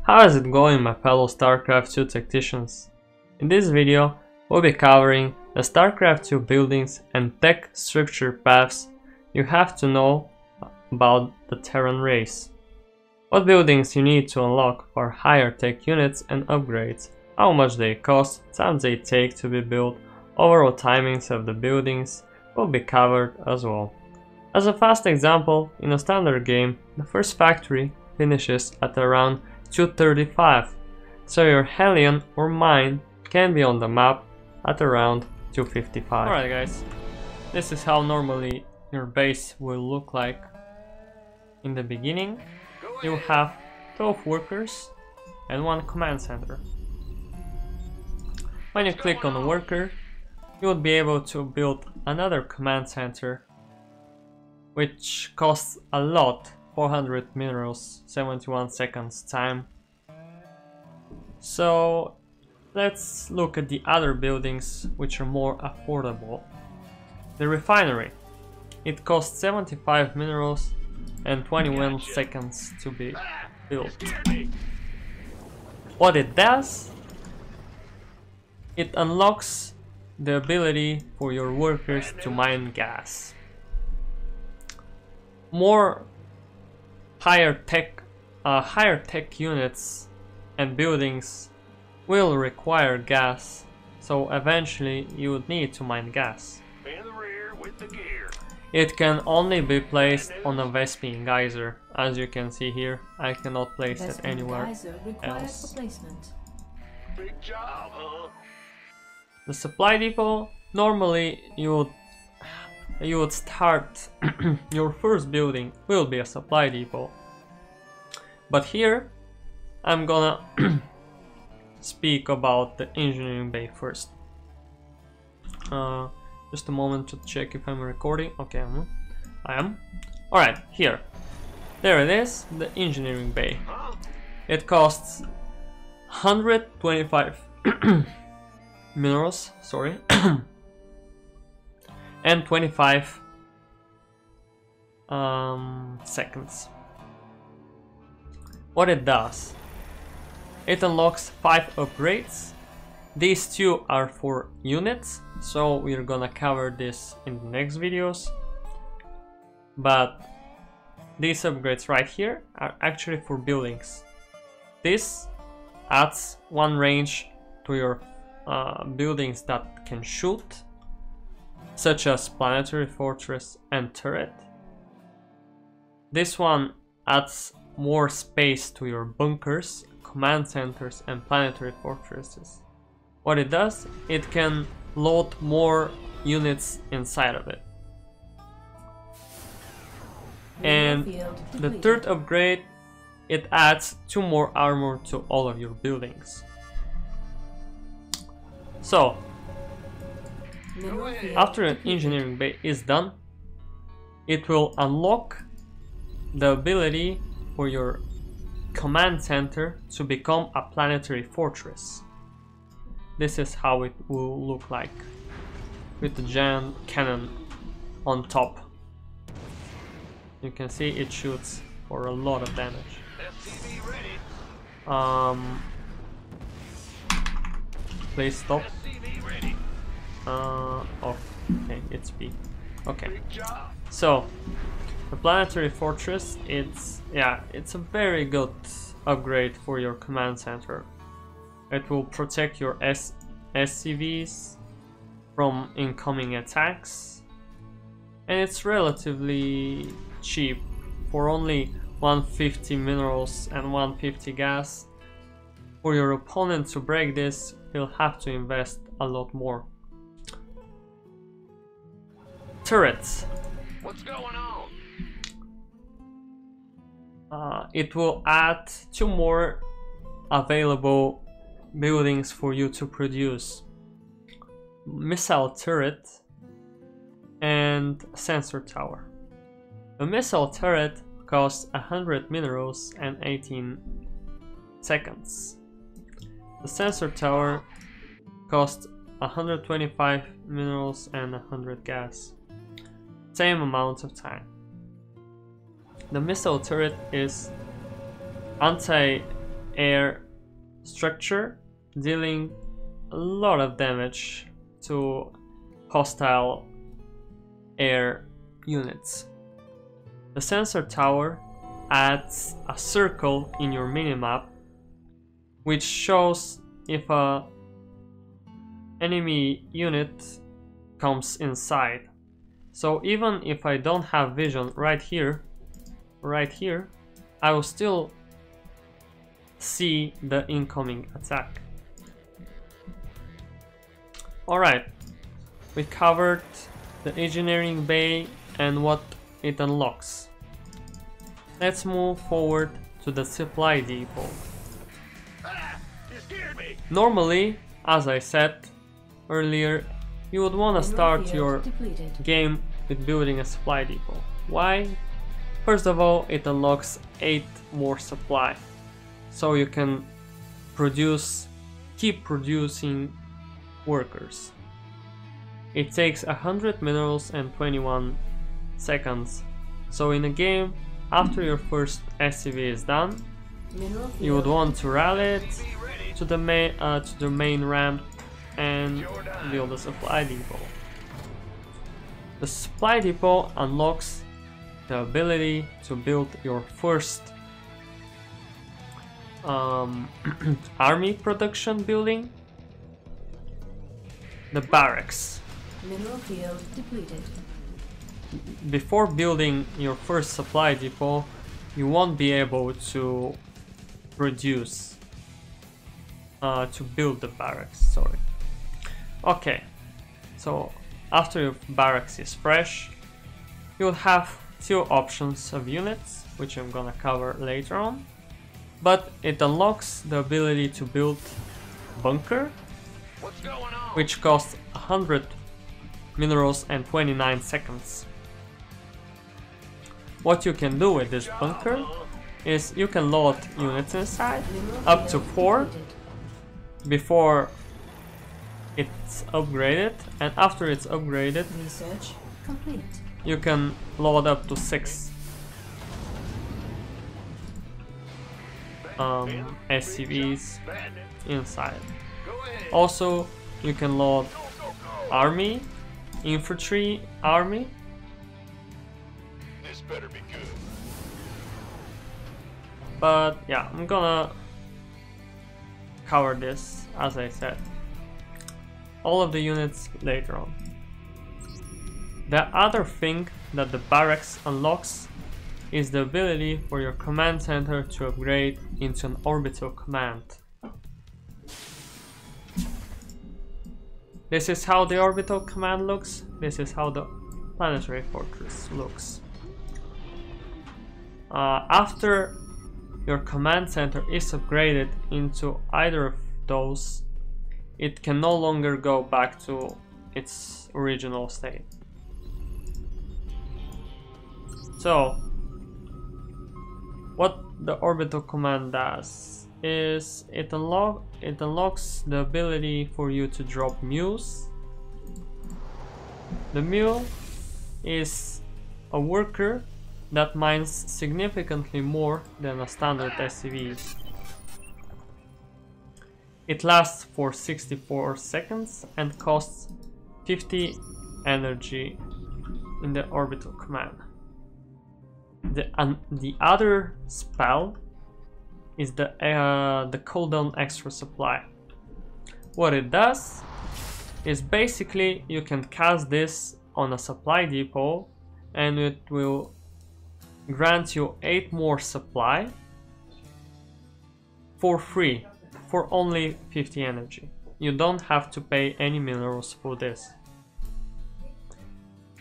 How is it going, my fellow Starcraft 2 tacticians? In this video, we'll be covering the Starcraft 2 buildings and tech structure paths you have to know about the Terran race. What buildings you need to unlock for higher tech units and upgrades, how much they cost, time they take to be built, overall timings of the buildings will be covered as well. As a fast example, in a standard game, the first factory finishes at around 235, so your Hellion or mine can be on the map at around 255. Alright guys, this is how normally your base will look like. In the beginning, you have 12 workers and 1 command center. When you click on a worker, you will be able to build another command center, which costs a lot, 400 minerals, 71 seconds time. So let's look at the other buildings which are more affordable. The refinery, it costs 75 minerals and 21 seconds to be built. What it does, it unlocks the ability for your workers to mine gas. More higher tech units and buildings will require gas, so eventually you would need to mine gas. In the rear with the gear. It can only be placed on a Vespene geyser. As you can see here, I cannot place it anywhere else. Big job, huh? The supply depot, normally you would start your first building will be a supply depot, but here I'm gonna speak about the engineering bay first. Just a moment to check if I'm recording. Okay, I am. Alright, here. There it is, the engineering bay. It costs 125 minerals, sorry, and 25 seconds. What it does, it unlocks 5 upgrades. These 2 are for units, so we're gonna cover this in the next videos, but these upgrades right here are actually for buildings. This adds 1 range to your buildings that can shoot, such as Planetary Fortress and Turret. This one adds more space to your bunkers, command centers and planetary fortresses. What it does, it can load more units inside of it. And the third upgrade, it adds 2 more armor to all of your buildings. So after an engineering bay is done, it will unlock the ability for your command center to become a planetary fortress. This is how it will look like, with the giant cannon on top. You can see it shoots for a lot of damage. Please stop. Okay, it's B. Okay, so the planetary fortress, it's a very good upgrade for your command center. It will protect your SCVs from incoming attacks, and it's relatively cheap. For only 150 minerals and 150 gas, for your opponent to break this, he'll have to invest a lot more. Turrets. What's going on? It will add 2 more available buildings for you to produce: missile turret and sensor tower. The missile turret costs 100 minerals and 18 seconds. The sensor tower costs 125 minerals and 100 gas. Same amount of time. The missile turret is air structure, dealing a lot of damage to hostile air units. The sensor tower adds a circle in your minimap which shows if a enemy unit comes inside. So even if I don't have vision right here, I will still see the incoming attack. Alright, we covered the engineering bay and what it unlocks. Let's move forward to the supply depot. You scared me. Normally, as I said earlier, you would want to start your game with building a supply depot. Why? First of all, it unlocks 8 more supply, so you can keep producing workers. It takes 100 minerals and 21 seconds, so in a game, after your first SCV is done, you would want to rally it to the main ramp and build a supply depot. The supply depot unlocks the ability to build your first army production building, the barracks. Mineral field depleted. Before building your first supply depot, you won't be able to produce, to build the barracks, sorry. Okay, so after your barracks is fresh, you'll have 2 options of units, which I'm gonna cover later on, but it unlocks the ability to build bunker, What's going on? which costs 100 minerals and 29 seconds. What you can do with this bunker is you can load units inside, up to 4, before it's upgraded, and after it's upgraded, Research complete. you can load up to 6 SCVs inside. Go ahead. Also, you can load Go, go, go. army, infantry army, This better be good. but yeah, I'm gonna cover this, as I said, all of the units later on. The other thing that the barracks unlocks is the ability for your command center to upgrade into an orbital command. This is how the orbital command looks. This is how the Planetary Fortress looks. After your command center is upgraded into either of those, it can no longer go back to its original state. So, what the orbital command does is it unlocks the ability for you to drop mules. The mule is a worker that mines significantly more than a standard SCV. It lasts for 64 seconds and costs 50 energy in the orbital command. The other spell is the cooldown extra supply. What it does is basically you can cast this on a supply depot and it will grant you 8 more supply for free for only 50 energy. You don't have to pay any minerals for this.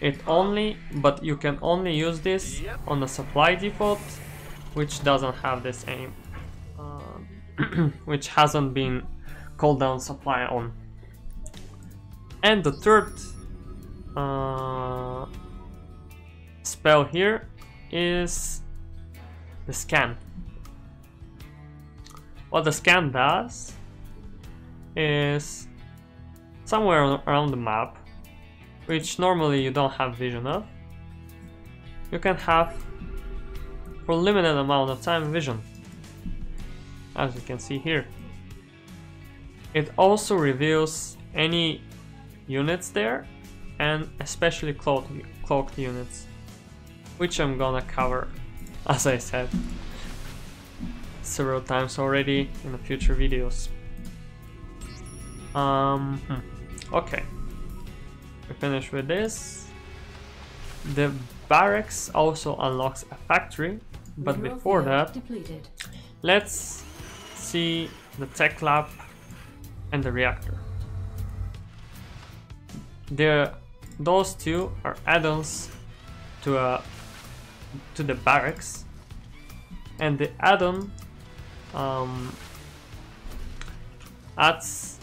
But you can only use this on a supply depot which doesn't have this aim, which hasn't been called down supply on. And the third spell here is the scan. What the scan does is somewhere around the map, which normally you don't have vision of, you can have for a limited amount of time vision. as you can see here. It also reveals any units there, and especially cloaked units, which I'm gonna cover, as I said, several times already in the future videos. Okay, we finish with this. The barracks also unlocks a factory, but Mineral before field that, depleted. let's see the tech lab and the reactor. Those two are add-ons to the barracks, and the add-on adds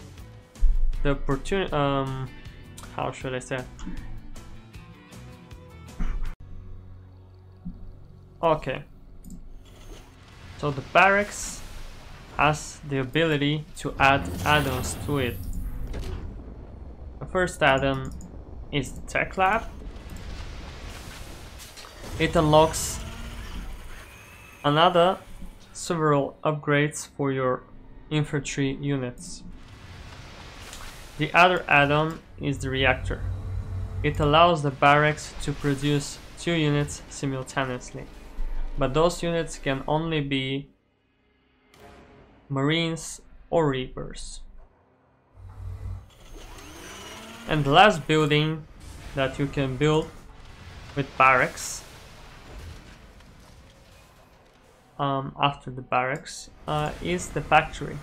the opportunity. How should I say it? Okay, so the barracks has the ability to add add-ons to it. The first add-on is the tech lab. It unlocks another several upgrades for your infantry units. The other add-on is the reactor. It allows the barracks to produce 2 units simultaneously, but those units can only be Marines or Reapers. And the last building that you can build with barracks, after the barracks, is the factory.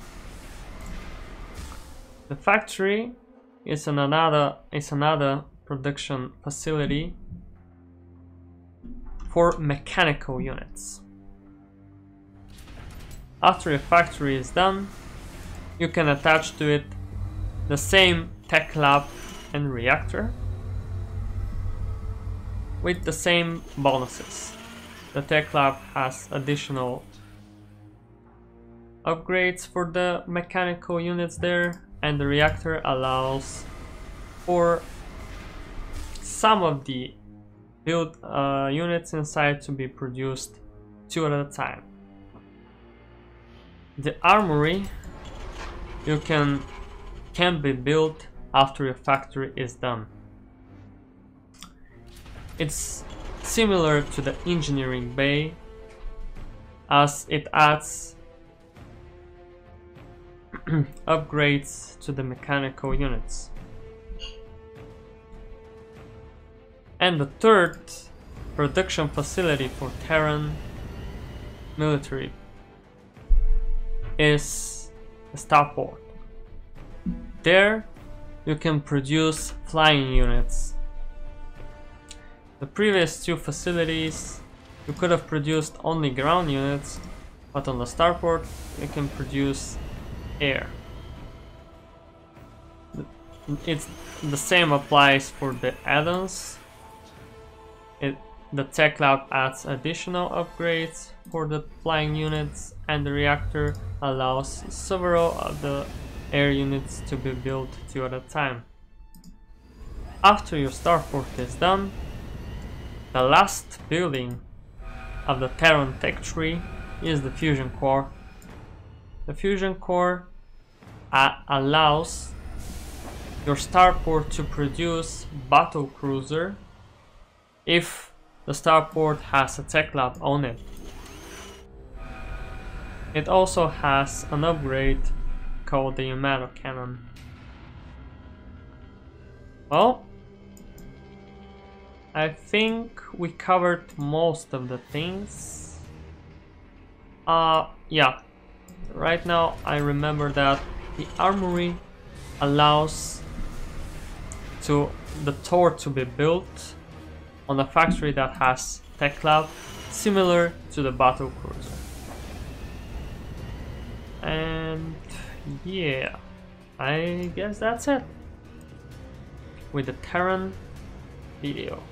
The factory is another production facility for mechanical units. After a factory is done, you can attach to it the same tech lab and reactor with the same bonuses. The tech lab has additional upgrades for the mechanical units there, and the reactor allows for some of the built units inside to be produced 2 at a time. The armory can be built after your factory is done. It's similar to the engineering bay, as it adds upgrades to the mechanical units. And the third production facility for Terran military is the starport. There you can produce flying units. The previous 2 facilities you could have produced only ground units, but on the starport you can produce air. It's the same applies for the add-ons. The tech lab adds additional upgrades for the flying units, and the reactor allows several of the air units to be built 2 at a time. After your starport is done, the last building of the Terran tech tree is the fusion core. The fusion core allows your starport to produce battle cruiser if the starport has a tech lab on it. It also has an upgrade called the Yamato cannon. Well, I think we covered most of the things. Yeah, right now I remember that the armory allows the Tor to be built on a factory that has tech lab, similar to the battle cruiser. And yeah, I guess that's it with the Terran video.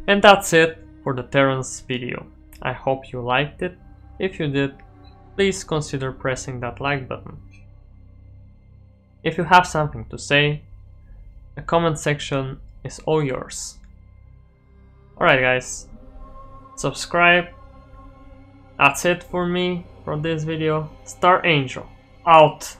And that's it for the Terran's video. I hope you liked it. If you did, please consider pressing that like button. If you have something to say, the comment section is all yours. Alright guys, subscribe. That's it for me. for this video. Star Angel, out!